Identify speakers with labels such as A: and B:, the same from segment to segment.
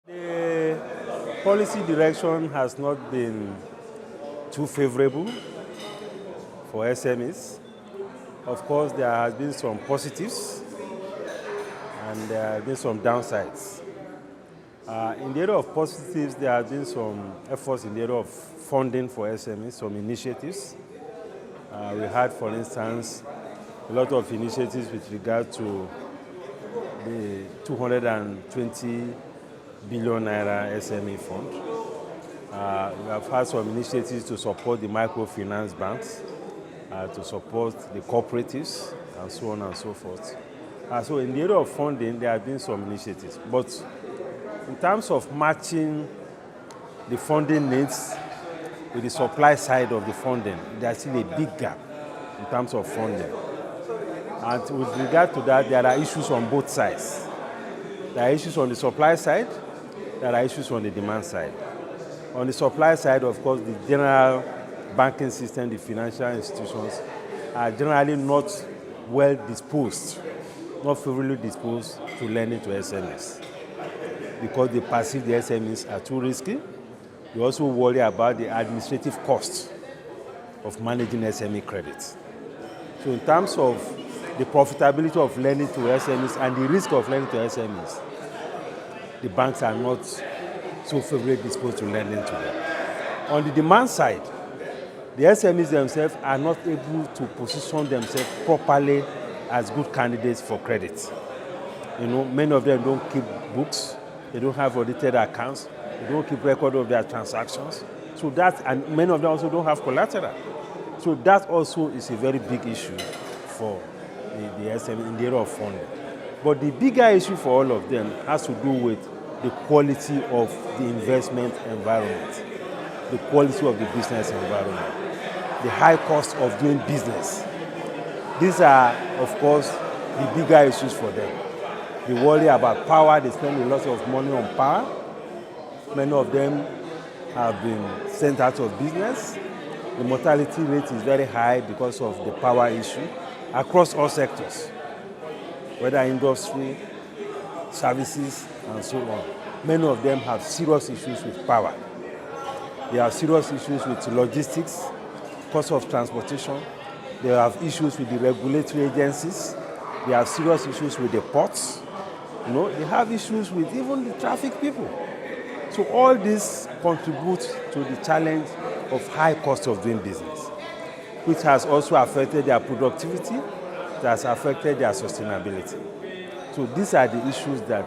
A: The policy direction has not been too favorable for SMEs. Of course, there has been some positives and there have been some downsides. In the area of positives, there have been some efforts in the area of funding for SMEs, some initiatives. We had, for instance, a lot of initiatives with regard to the 220 billion naira SME fund. We have had some initiatives to support the microfinance banks, to support the cooperatives, and so on and so forth. So in the area of funding, there have been some initiatives. But in terms of matching the funding needs with the supply side of the funding, there's still a big gap in terms of funding. And with regard to that, there are issues on both sides. There are issues on the supply side, there are issues on the demand side. On the supply side, of course, the general banking system, the financial institutions are generally not well disposed, not favorably disposed to lending to SMEs because they perceive the SMEs are too risky. They also worry about the administrative costs of managing SME credits. So in terms of the profitability of lending to SMEs and the risk of lending to SMEs, the banks are not so favorably disposed to lending to them. On the demand side, the SMEs themselves are not able to position themselves properly as good candidates for credit. Many of them don't keep books, they don't have audited accounts, they don't keep record of their transactions. So that, and many of them also don't have collateral. So that also is a very big issue for the SME in the area of funding. But the bigger issue for all of them has to do with the quality of the investment environment, the quality of the business environment, the high cost of doing business. These are, of course, the bigger issues for them. They worry about power, they spend a lot of money on power. Many of them have been sent out of business. The mortality rate is very high because of the power issue across all sectors, whether industry, services, and so on. Many of them have serious issues with power. They have serious issues with logistics, cost of transportation. They have issues with the regulatory agencies. They have serious issues with the ports. They have issues with even the traffic people. So all this contributes to the challenge of high cost of doing business, which has also affected their productivity, that has affected their sustainability. So these are the issues that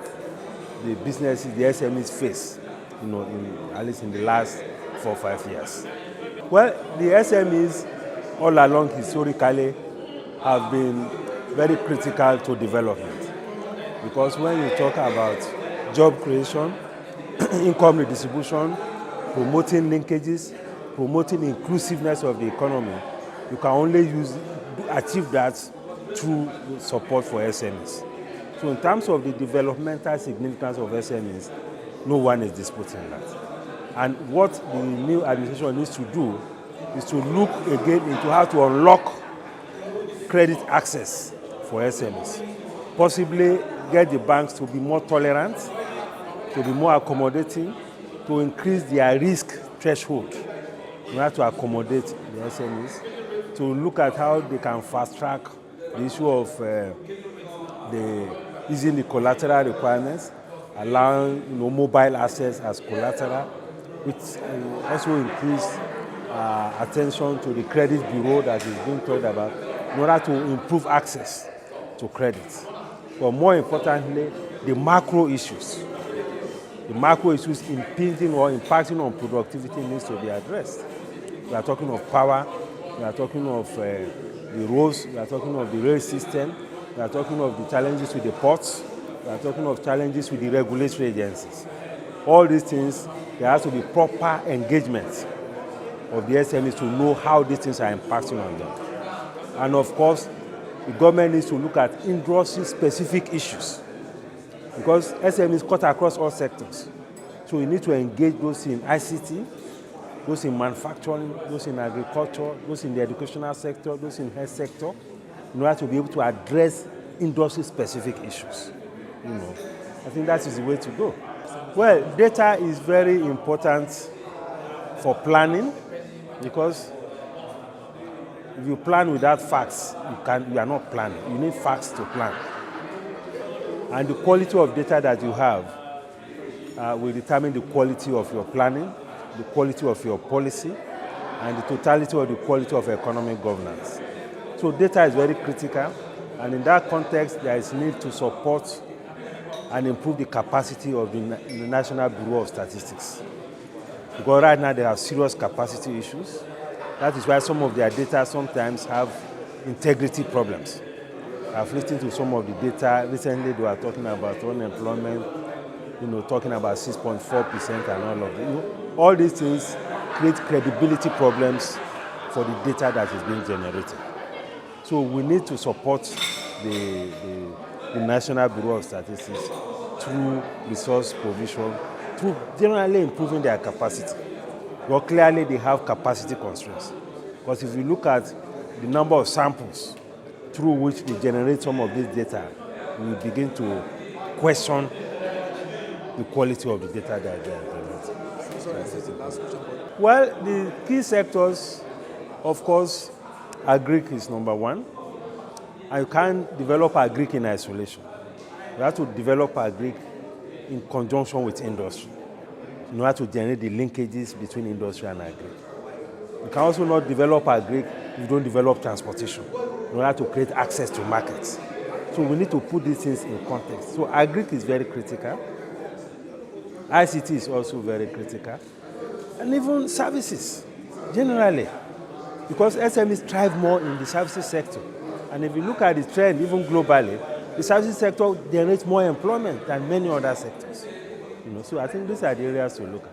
A: the businesses, the SMEs face, at least in the last 4 or 5 years. Well, the SMEs all along historically have been very critical to development. Because when you talk about job creation, income redistribution, promoting linkages, promoting inclusiveness of the economy, you can only achieve that through support for SMEs. So in terms of the developmental significance of SMEs, no one is disputing that. And what the new administration needs to do is to look again into how to unlock credit access for SMEs. Possibly get the banks to be more tolerant, to be more accommodating, to increase their risk threshold in order to accommodate the SMEs, to look at how they can fast track the issue of easing the collateral requirements, allowing mobile assets as collateral, which also increase attention to the credit bureau that is being talked about in order to improve access to credit. But more importantly, the macro issues impinging or impacting on productivity needs to be addressed. We are talking of power, we are talking of the roads, we are talking of the rail system, we are talking of the challenges with the ports, we are talking of challenges with the regulatory agencies. All these things, there has to be proper engagement of the SMEs to know how these things are impacting on them. And of course, the government needs to look at industry-specific issues because SMEs cut across all sectors. So we need to engage those in ICT, those in manufacturing, those in agriculture, those in the educational sector, those in health sector, in order to be able to address industry-specific issues. I think that is the way to go. Well, data is very important for planning because if you plan without facts, you are not planning. You need facts to plan. And the quality of data that you have will determine the quality of your planning, the quality of your policy, and the totality of the quality of economic governance. So data is very critical, and in that context, there is need to support and improve the capacity of the National Bureau of Statistics. Because right now they have serious capacity issues. That is why some of their data sometimes have integrity problems. I've listened to some of the data. Recently they were talking about unemployment, talking about 6.4% and all of it. All these things create credibility problems for the data that is being generated. So we need to support the National Bureau of Statistics through resource provision, through generally improving their capacity. But clearly they have capacity constraints. Because if you look at the number of samples through which they generate some of this data, we begin to question the quality of the data that they are generating. Well, the key sectors, of course, agric is number one. And you can't develop agric in isolation. You have to develop agric in conjunction with industry in order to generate the linkages between industry and agric. You can also not develop agric if you don't develop transportation in order to create access to markets. So we need to put these things in context. So agric is very critical. ICT is also very critical. And even services, generally. Because SMEs thrive more in the services sector. And if you look at the trend, even globally, the services sector generates more employment than many other sectors. So I think these are the areas to look at.